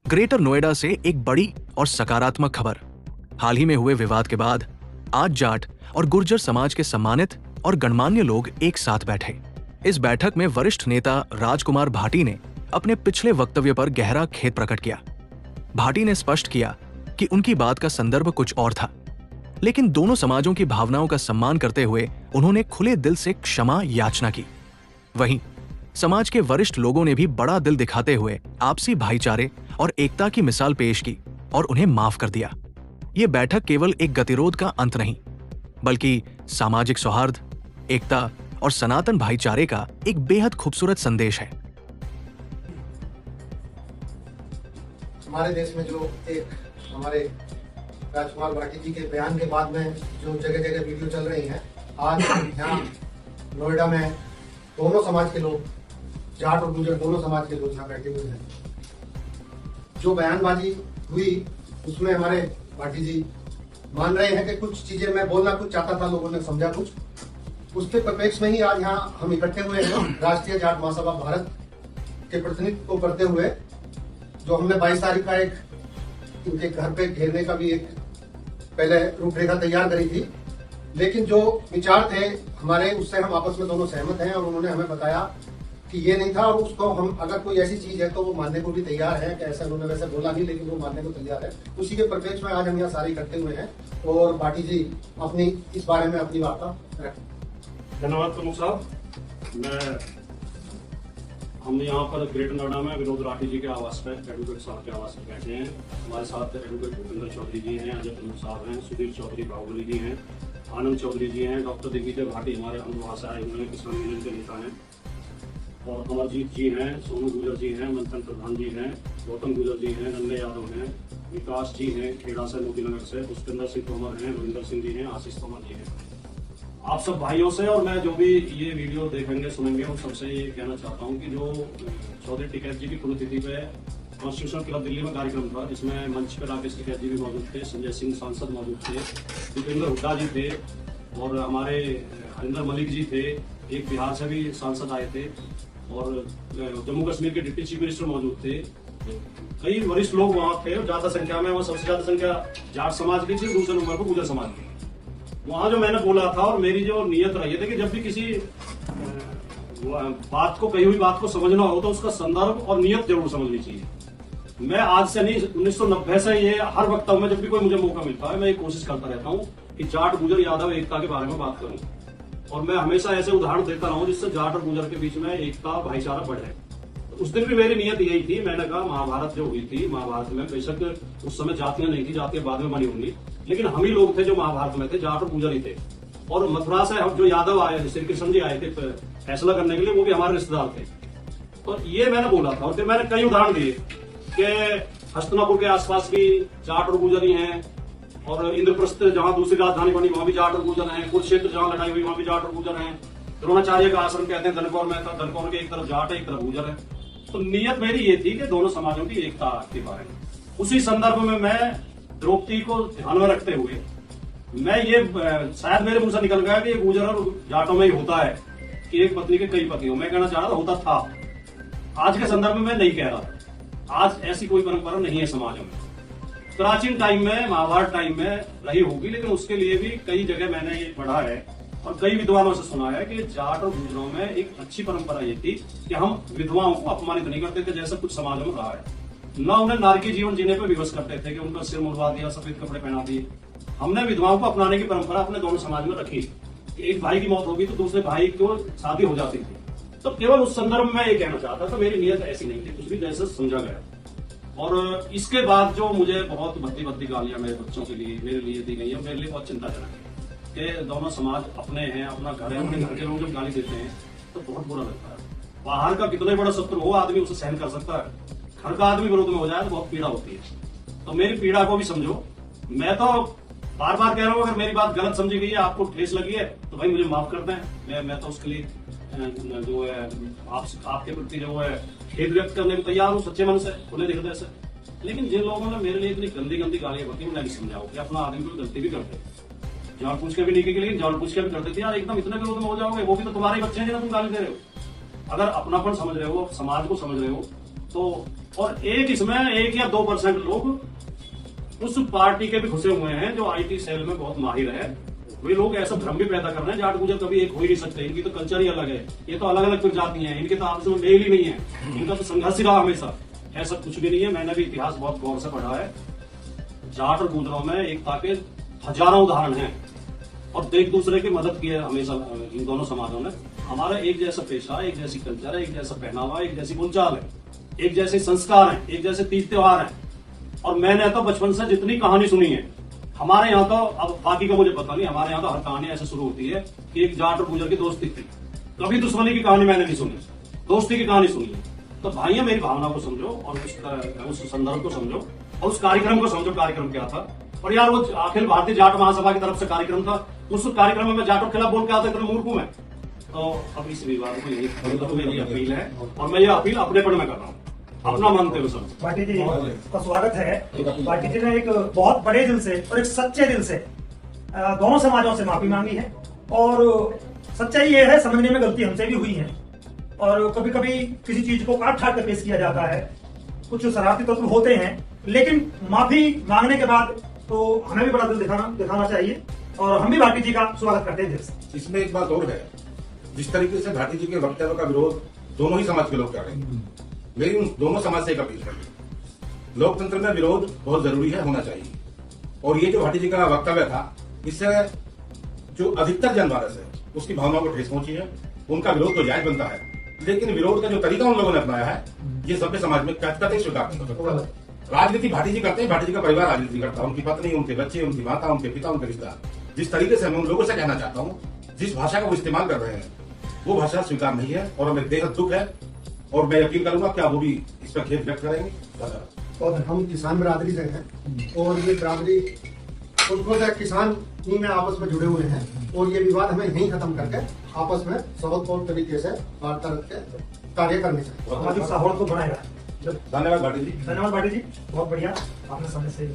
Greater Noida से एक बड़ी और सकारात्मक खबर। हाल ही में हुए विवाद के बाद आज जाट और गुर्जर समाज के सम्मानित और गणमान्य लोग एक साथ बैठे। इस बैठक में वरिष्ठ नेता राजकुमार भाटी ने अपने पिछले वक्तव्य पर गहरा खेद प्रकट किया। भाटी ने स्पष्ट किया कि उनकी बात का संदर्भ कुछ और था, लेकिन दोनों समाजों की भावनाओं का सम्मान करते हुए उन्होंने खुले दिल से क्षमा याचना की। वहीं समाज के वरिष्ठ लोगों ने भी बड़ा दिल दिखाते हुए आपसी भाईचारे और एकता की मिसाल पेश की और उन्हें माफ कर दिया। ये बैठक केवल एक गतिरोध का अंत नहीं, बल्कि सामाजिक सौहार्द, एकता और सनातन भाईचारे का एक बेहद खूबसूरत संदेश है। हमारे देश में जो एक हमारे राजकुमार भाटी जी के बयान के बाद में जो जगह जगह वीडियो चल रही हैं, आज यहाँ नोएडा में दोनों समाज के लोग, जाट और गुर्जर दोनों समाज के लोग यहाँ बैठे हुए हैं। जो बयानबाजी हुई उसमें हमारे भाटी जी मान रहे हैं कि कुछ चीजें मैं बोलना कुछ चाहता था, लोगों ने समझा कुछ, उसके परिप्रेक्ष्य में ही आज यहाँ हम इकट्ठे हुए हैं। राष्ट्रीय जाट महासभा भारत के प्रतिनिधित्व को करते हुए जो हमने 22 तारीख का एक इनके घर पे घेरने का भी एक पहले रूपरेखा तैयार करी थी, लेकिन जो विचार थे हमारे उससे हम आपस में दोनों सहमत हैं और उन्होंने हमें बताया कि ये नहीं था और उसको हम अगर कोई ऐसी चीज है तो वो मानने को भी तैयार है कि ऐसा उन्होंने वैसे बोला नहीं, लेकिन वो मानने को तैयार है। उसी के परिप्रेक्ष्य में आज हम यहाँ सारे इकट्ठे हुए हैं और भाटी जी अपनी इस बारे में अपनी वार्ता रखें। धन्यवाद प्रमुख साहब। हम यहाँ पर ग्रेटर नोएडा में विनोद राठी जी के आवास पर, एडवोकेट साहब के आवास पर बैठे हैं। हमारे साथ एडवोकेट भूपेंद्र चौधरी जी हैं, अजय प्रमुख साहब हैं, सुधीर चौधरी बाहुबली जी हैं, आनंद चौधरी जी हैं, डॉक्टर दिग्विजय भाटी हमारे अनुवास आए हुए हैं, किसान यूनियन के नेता हैं, और अमरजीत जी हैं, सोनू गुजर जी हैं, मंथन प्रधान जी हैं, गौतम गुजर जी हैं, नंदे यादव हैं, विकास जी हैं, खेड़ा से, मोतीनगर से, पुष्पेंद्र सिंह तोमर हैं, रविंदर सिंह जी हैं, आशीष तोमर जी हैं। आप सब भाइयों से और मैं जो भी ये वीडियो देखेंगे सुनेंगे उन सबसे ये कहना चाहता हूँ कि जो चौधरी टिकैत जी की पुण्यतिथि पे कॉन्स्टिट्यूशन क्लब दिल्ली में कार्यक्रम था, जिसमें मंच पर राकेश टिकैत जी भी मौजूद थे, संजय सिंह सांसद मौजूद थे, दीपेंद्र हुड्डा जी थे और हमारे हरिंदर मलिक जी थे, एक बिहार से भी सांसद आए थे और जम्मू कश्मीर के डिप्टी चीफ मिनिस्टर मौजूद थे। कई वरिष्ठ लोग वहाँ थे और ज्यादा संख्या में, वहाँ सबसे ज्यादा संख्या जाट समाज की थी, दूसरे नंबर पर गुर्जर समाज की। वहां जो मैंने बोला था और मेरी जो नियत रही थी कि जब भी किसी बात को, कही हुई बात को समझना हो तो उसका संदर्भ और नियत जरूर समझनी चाहिए। मैं आज से नहीं, 1990 से ये हर वक्तव्य में जब भी कोई मुझे मौका मिलता है मैं ये कोशिश करता रहता हूँ कि जाट गुर्जर यादव एकता के बारे में बात करूं और मैं हमेशा ऐसे उदाहरण देता रहूं जिससे जाट और गुर्जर के बीच में एकता, भाईचारा बढ़े। उस दिन भी मेरी नियत यही थी। मैंने कहा महाभारत जो हुई थी, महाभारत में बेशक उस समय जातियां नहीं थी, जातियां बाद में बनी होंगी, लेकिन हम ही लोग थे जो महाभारत में थे, जाट और गुर्जर ही थे। और मथुरा से हम जो यादव आए, श्री कृष्ण जी आए थे फैसला करने के लिए, वो भी हमारे रिश्तेदार थे। तो ये मैंने बोला था और फिर मैंने कई उदाहरण दिए कि हस्तिनापुर के आसपास भी जाट और गुर्जर ही हैं और इंद्रप्रस्थ जहां दूसरी राजधानी बनी वहां भी जाट और गुर्जर हैं, कुरुक्षेत्र जहां लड़ाई हुई वहां भी जाट और गुर्जर हैं, द्रोणाचार्य का आश्रम कहते हैं दनकौर में था, दनकौर के एक तरफ जाट है एक तरफ गुर्जर है। तो नियत मेरी ये थी कि दोनों समाजों की एकता के बारे में। उसी संदर्भ में मैं द्रौपदी को ध्यान में रखते हुए मैं ये शायद मेरे मुंह से निकल गया कि गुर्जर और जाटों में ही होता है कि एक पत्नी के कई पति हो। मैं कहना चाह रहा था होता था, आज के संदर्भ में मैं नहीं कह रहा। आज ऐसी कोई परंपरा नहीं है समाज में। प्राचीन टाइम में, महाभारत टाइम में रही होगी, लेकिन उसके लिए भी कई जगह मैंने ये पढ़ा है और कई विद्वानों से सुना है कि जाट और गुर्जरों में एक अच्छी परंपरा ये थी कि हम विधवाओं को अपमानित नहीं करते थे, जैसा कुछ समाजों में रहा है। न उन्हें नारकी जीवन जीने पर विवश करते थे कि उनका सिर मुड़वा दिया, सफेद कपड़े पहना दिए। हमने विधवाओं को अपनाने की परंपरा अपने दोनों समाज में रखी। एक भाई की मौत होगी तो दूसरे भाई को शादी हो जाती थी। तो केवल उस संदर्भ में ये कहना चाहता था, मेरी नियत ऐसी नहीं थी, कुछ भी जैसे समझा गया। और इसके बाद जो मुझे बहुत भद्दी गालियां मेरे बच्चों के लिए, मेरे लिए दी गई है, मेरे लिए बहुत चिंताजनक है कि दोनों समाज अपने हैं, अपना घर है, अपने घर के लोग जब गाली देते हैं तो बहुत बुरा लगता है। बाहर का कितना बड़ा शत्रु हो आदमी उसे सहन कर सकता है, घर का आदमी विरोध में हो जाए तो बहुत पीड़ा होती है। तो मेरी पीड़ा को भी समझो। मैं तो बार बार कह रहा हूँ, अगर मेरी बात गलत समझी गई है, आपको ठेस लगी है तो भाई मुझे माफ कर दें। मैं तो उसके लिए जो है आपके प्रति जो है खेद व्यक्त करने को तैयार हूँ, सच्चे मन से, खुले हृदय से। लेकिन जिन लोगों ने मेरे लिए इतनी गंदी गालियां बती, उन्हें नहीं समझाओ कि अपना आदमी कोई गलती भी करते, जान पूछ के भी नहीं की, लेकिन जान पूछ के भी करते थे। यार एकदम इतने विरोध में हो जाओगे, वो भी तो तुम्हारे बच्चे हैं जिन्हें तुम गाली दे रहे हो। अगर अपनापन समझ रहे हो, समाज को समझ रहे हो, तो और इसमें 1 या 2% लोग उस पार्टी के भी घुसे हुए हैं जो आईटी सेल में बहुत माहिर है। वे लोग ऐसा भ्रम भी पैदा कर रहे हैं जाट गुजर कभी एक हो ही नहीं सकते, इनकी तो कल्चर ही अलग है, ये तो अलग अलग फिर जाती हैं, इनके तो आपस में मेल ही नहीं है, इनका तो संघर्ष ही रहा हमेशा। ऐसा कुछ भी नहीं है। मैंने भी इतिहास बहुत गौर से पढ़ा है। जाट और गुजरों में एकता के हजारों उदाहरण हैं और एक दूसरे की मदद की है हमेशा इन दोनों समाजों ने। हमारा एक जैसा पेशा, एक जैसी कल्चर है, एक जैसा पहनावा, एक जैसी बोलचाल है, एक जैसे संस्कार हैं, एक जैसे तीज त्योहार हैं। और मैंने तो बचपन से जितनी कहानी सुनी है हमारे यहाँ, तो अब बाकी का मुझे पता नहीं, हमारे यहाँ तो हर कहानी ऐसे शुरू होती है कि एक जाट और गुजर की दोस्ती थी। कभी दुश्मनी की कहानी मैंने नहीं सुनी, दोस्ती की कहानी सुनी है। तो भाइयों मेरी भावना को समझो और उस संदर्भ को समझो और उस कार्यक्रम को समझो, कार्यक्रम क्या था। और यार वो अखिल भारतीय जाट महासभा की तरफ से कार्यक्रम था, उस कार्यक्रम में मैं जाटों के खिलाफ बोल के आता इतना मूर्ख हूं मैं। तो अब इस विवाद को यही मेरी अपील है और मैं ये अपील अपनेपन में कर रहा हूँ, अपना मानते हुए सब। पार्टी जी का स्वागत है। पार्टी जी ने एक बहुत बड़े दिल से और एक सच्चे दिल से दोनों समाजों से माफी मांगी है और सच्चाई ये है, समझने में गलती हमसे भी हुई है और कभी कभी किसी चीज को काट छाट कर पेश किया जाता है, कुछ शरारती तत्व होते हैं, लेकिन माफी मांगने के बाद तो हमें भी बड़ा दिल दिखाना चाहिए और हम भी भाटी जी का स्वागत करते हैं। इसमें एक बात और है, जिस तरीके से भाटी जी के वक्तव्य का विरोध दोनों ही समाज के लोग कर रहे हैं, मेरी उन दोनों समाज से एक अपील है, लोकतंत्र में विरोध बहुत जरूरी है, होना चाहिए। और ये जो भाटी जी का वक्तव्य था, इससे जो अधिकतर जनमानस है उसकी भावनाओं को ठेस पहुंची है। उनका विरोध तो जायज बनता है, लेकिन विरोध का जो तरीका उन लोगों ने अपनाया है ये सभ्य समाज में कतई स्वीकार नहीं हो सकता। राजनीति भाटी जी करते हैं, भाटी जी का परिवार राजनीति करता है, उनकी पत्नी, उनके बच्चे, उनकी माता, उनके पिता, उनके रिश्तेदार। जिस तरीके से मैं उन लोगों से कहना चाहता हूँ, जिस भाषा का वो इस्तेमाल कर रहे हैं वो भाषा स्वीकार नहीं है और हमें बेहद दुख है और मैं यकीन करूंगा क्या वो भी इस पर खेद व्यक्त करेंगे। और हम किसान बिरादरी से हैं और ये बिरादरी खुद किसान ही में आपस में जुड़े हुए हैं और ये विवाद हमें यहीं खत्म करके आपस में सौहार्दपूर्ण तरीके से वार्ता रख के कार्य करने चाहिए। सामाजिक सौहार्द को बनाएगा। धन्यवाद भाटी जी। धन्यवाद भाटी जी, बहुत बढ़िया आपने समय से